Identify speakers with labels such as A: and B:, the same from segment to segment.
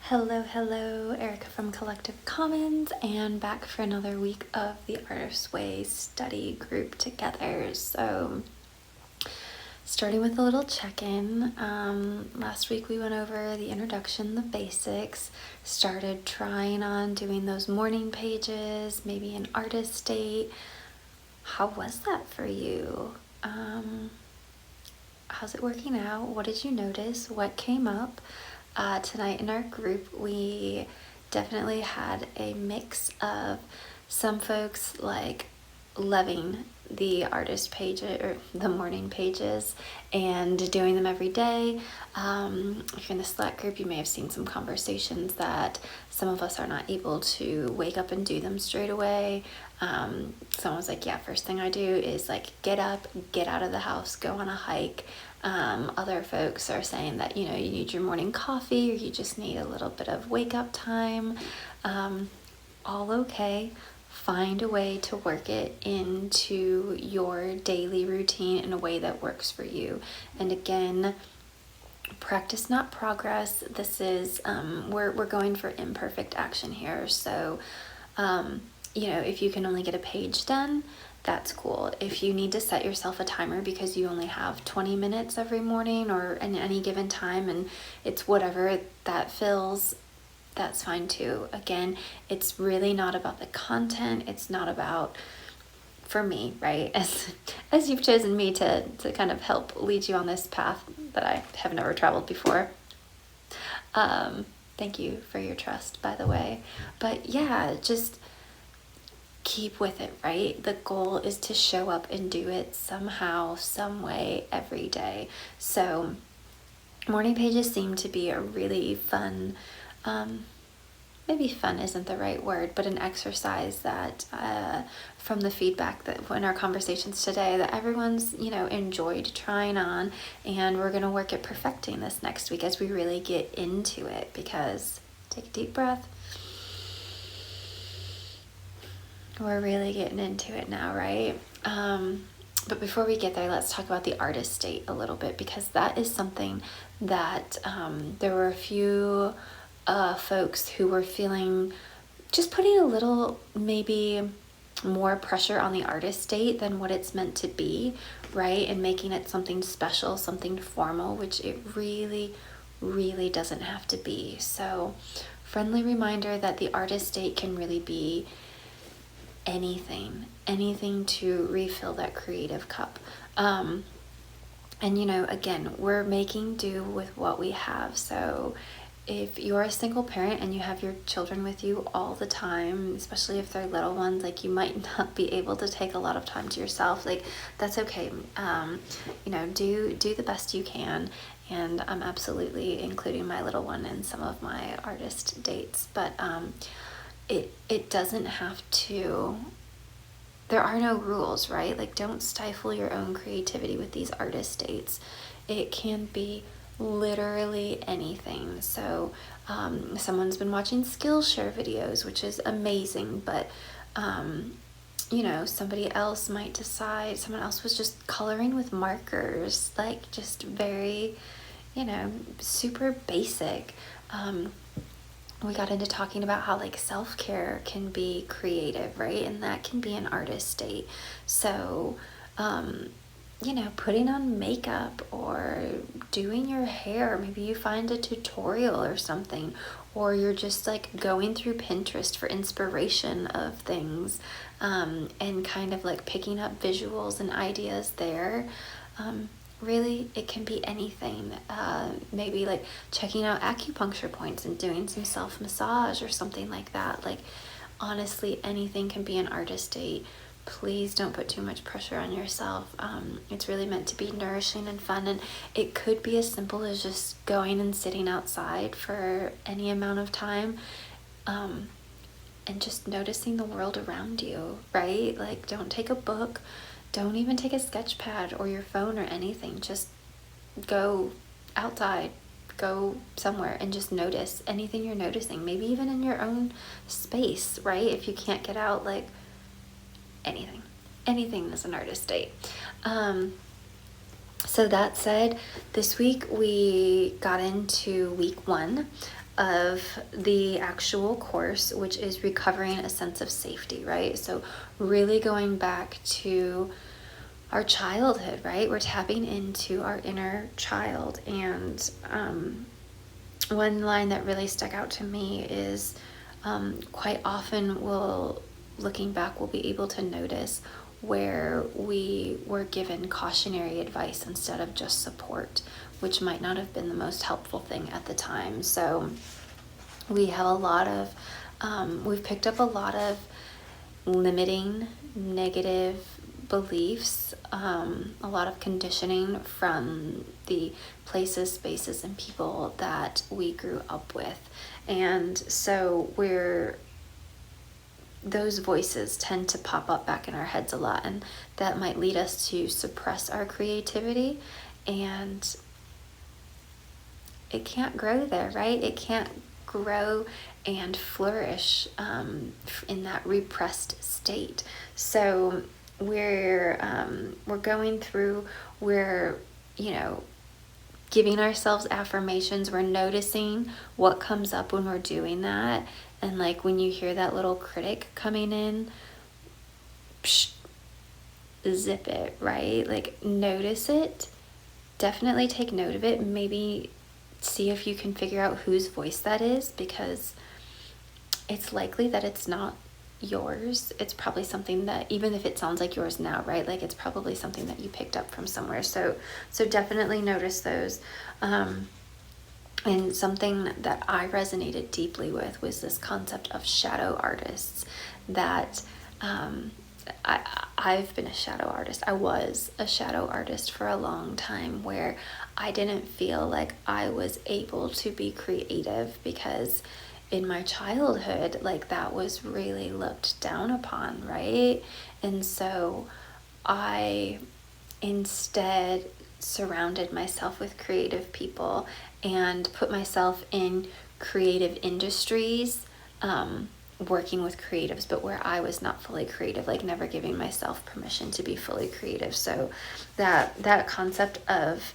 A: Hello, Erica from Collective Commons, and back for another week of the Artist's Way study group together. So, starting with a little check-in, last week we went over the introduction, the basics, started trying on doing those morning pages, maybe an artist date. How was that for you? How's it working out? What did you notice? What came up? Tonight in our group, we definitely had a mix of some folks like loving the artist page or the morning pages and doing them every day. If you're in the Slack group, you may have seen some conversations that some of us are not able to wake up and do them straight away. Someone was like, yeah, first thing I do is like get up, get out of the house, go on a hike. Other folks are saying that, you need your morning coffee or you just need a little bit of wake up time. All okay. Find a way to work it into your daily routine in a way that works for you. And again, practice, not progress. This is, we're going for imperfect action here. So, if you can only get a page done, that's cool. If you need to set yourself a timer because you only have 20 minutes every morning or in any given time and it's whatever that fills, that's fine too. Again, it's really not about the content. It's not about, for me, right? As you've chosen me to kind of help lead you on this path that I have never traveled before. Thank you for your trust, by the way. But yeah, just keep with it, right? The goal is to show up and do it somehow, some way, every day. So morning pages seem to be a really fun, maybe fun isn't the right word, but an exercise that from the feedback that in our conversations today that everyone's, enjoyed trying on, and we're going to work at perfecting this next week as we really get into it, because take a deep breath. We're really getting into it now, right? But before we get there, let's talk about the artist date a little bit, because that is something that there were a few folks who were feeling just putting a little maybe more pressure on the artist date than what it's meant to be, right? And making it something special, something formal, which it really, really doesn't have to be. So, friendly reminder that the artist date can really be anything to refill that creative cup. And again, we're making do with what we have. So if you're a single parent and you have your children with you all the time, especially if they're little ones, like you might not be able to take a lot of time to yourself, like that's okay. Do the best you can. And I'm absolutely including my little one in some of my artist dates, but it doesn't have to, there are no rules, right? Like, don't stifle your own creativity with these artist dates. It can be literally anything. So someone's been watching Skillshare videos, which is amazing, but somebody else might decide, someone else was just coloring with markers, like just very, super basic. We got into talking about how like self-care can be creative, right? And that can be an artist date. So, putting on makeup or doing your hair, maybe you find a tutorial or something, or you're just like going through Pinterest for inspiration of things, and kind of like picking up visuals and ideas there. Really, it can be anything. Maybe like checking out acupuncture points and doing some self-massage or something like that. Like, honestly, anything can be an artist date. Please don't put too much pressure on yourself. It's really meant to be nourishing and fun, and it could be as simple as just going and sitting outside for any amount of time, and just noticing the world around you, right? Like, don't take a book. Don't even take a sketch pad or your phone or anything. Just go outside, go somewhere and just notice anything you're noticing. Maybe even in your own space, right? If you can't get out, like anything is an artist date. So that said, this week we got into week 1 of the actual course, which is recovering a sense of safety, right? So really going back to our childhood, right? We're tapping into our inner child. And one line that really stuck out to me is quite often looking back, we'll be able to notice where we were given cautionary advice instead of just support, which might not have been the most helpful thing at the time. So we have we've picked up a lot of limiting negative beliefs, a lot of conditioning from the places, spaces, and people that we grew up with. And so those voices tend to pop up back in our heads a lot, and that might lead us to suppress our creativity, and it can't grow there, right? It can't grow and flourish in that repressed state. So we're going through, we're giving ourselves affirmations. We're noticing what comes up when we're doing that. And like when you hear that little critic coming in, zip it, right? Like notice it. Definitely take note of it. Maybe see if you can figure out whose voice that is, because it's likely that it's not yours. It's probably something that, even if it sounds like yours now, right? Like it's probably something that you picked up from somewhere. So definitely notice those. And something that I resonated deeply with was this concept of shadow artists. That I've been a shadow artist. I was a shadow artist for a long time, where I didn't feel like I was able to be creative because in my childhood, like that was really looked down upon, right? And so I instead surrounded myself with creative people and put myself in creative industries, working with creatives, but where I was not fully creative, like never giving myself permission to be fully creative. So that concept of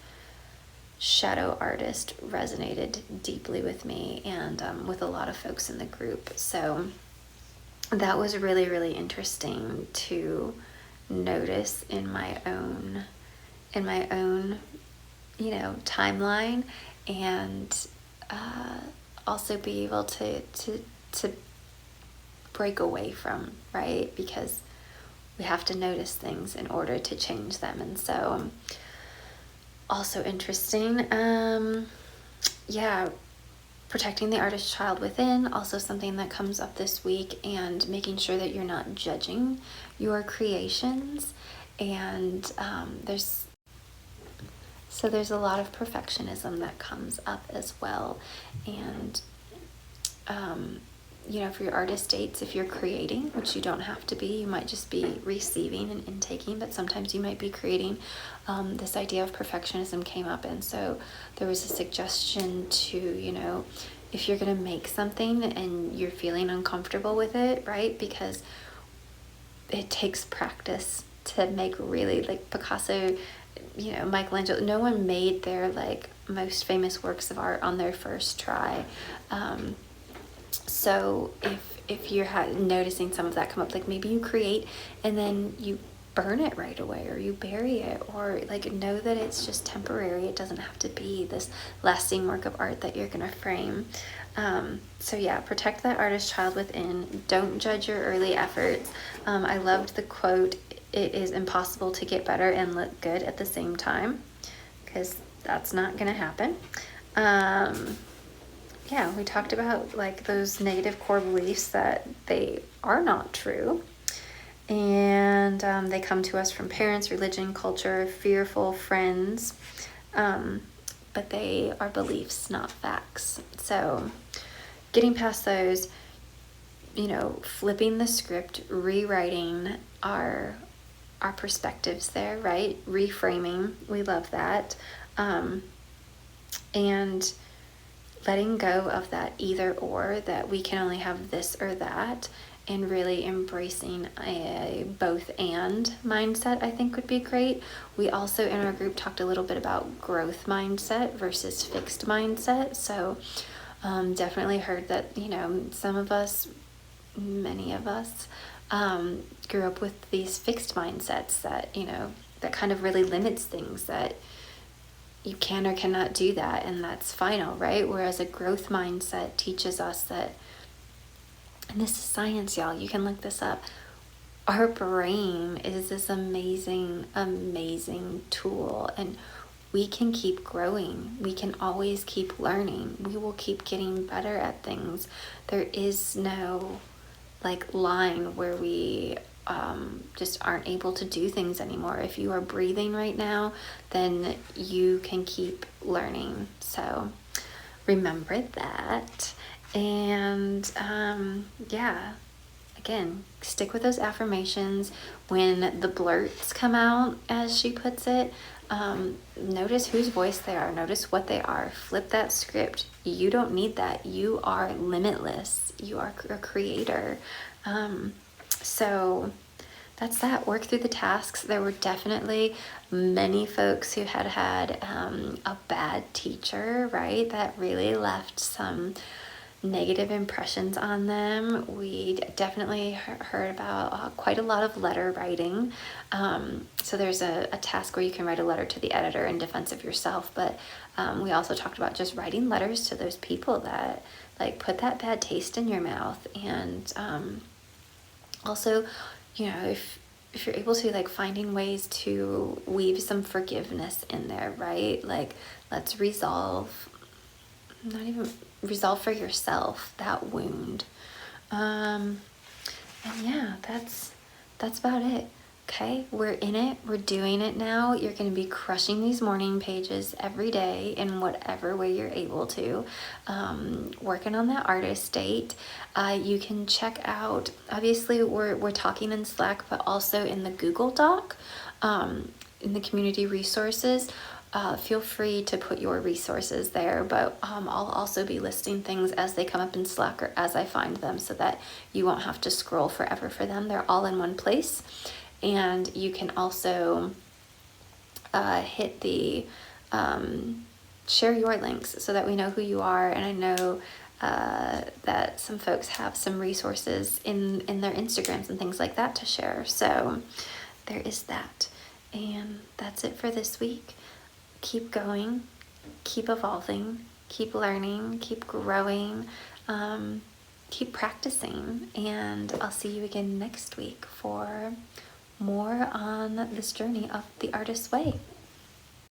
A: shadow artist resonated deeply with me, and with a lot of folks in the group. So that was really, really interesting to notice in my own timeline, and also be able to break away from, right? Because we have to notice things in order to change them. And so also interesting. Protecting the artist child within, also something that comes up this week, and making sure that you're not judging your creations. And there's a lot of perfectionism that comes up as well. And for your artist dates, if you're creating, which you don't have to be, you might just be receiving and intaking, but sometimes you might be creating. This idea of perfectionism came up, and so there was a suggestion to, if you're going to make something and you're feeling uncomfortable with it, right? Because it takes practice to make really, like Picasso, Michelangelo, no one made their like most famous works of art on their first try. So if you're noticing some of that come up, like maybe you create and then you burn it right away, or you bury it, or like know that it's just temporary. It doesn't have to be this lasting work of art that you're gonna frame. Protect that artist child within. Don't judge your early efforts. I loved the quote, "It is impossible to get better and look good at the same time," because that's not gonna happen. We talked about like those negative core beliefs, that they are not true. And they come to us from parents, religion, culture, fearful friends. But they are beliefs, not facts. So getting past those, flipping the script, rewriting our perspectives there, right? Reframing, we love that. And letting go of that either or, that we can only have this or that, and really embracing a both and mindset, I think would be great. We also in our group talked a little bit about growth mindset versus fixed mindset. So definitely heard that, some of us, many of us, grew up with these fixed mindsets that, that kind of really limits things, that you can or cannot do that, and that's final, right? Whereas a growth mindset teaches us that, and this is science, y'all, you can look this up, our brain is this amazing, amazing tool, and we can keep growing. We can always keep learning. We will keep getting better at things. There is no line where we just aren't able to do things anymore. If you are breathing right now, then you can keep learning. So remember that. And yeah, again, stick with those affirmations. When the blurts come out, as she puts it, notice whose voice they are. Notice what they are. Flip that script. You don't need that. You are limitless. You are a creator. So that's that. Work through the tasks. There were definitely many folks who had a bad teacher, right? That really left some negative impressions on them. We definitely heard about quite a lot of letter writing. So there's a task where you can write a letter to the editor in defense of yourself, but we also talked about just writing letters to those people that put that bad taste in your mouth. And also, if you're able to, finding ways to weave some forgiveness in there, right? Let's resolve, not even resolve for yourself, that wound. And yeah, that's about it. Okay, we're in it, we're doing it now. You're going to be crushing these morning pages every day in whatever way you're able to. Working on that artist date. You can check out, obviously we're talking in Slack, but also in the Google Doc, in the community resources. Feel free to put your resources there, but I'll also be listing things as they come up in Slack or as I find them, so that you won't have to scroll forever for them. They're all in one place. And you can also hit the share your links so that we know who you are. And I know that some folks have some resources in their Instagrams and things like that to share. So there is that. And that's it for this week. Keep going, keep evolving, keep learning, keep growing, keep practicing. And I'll see you again next week for more on this journey of the artist's way.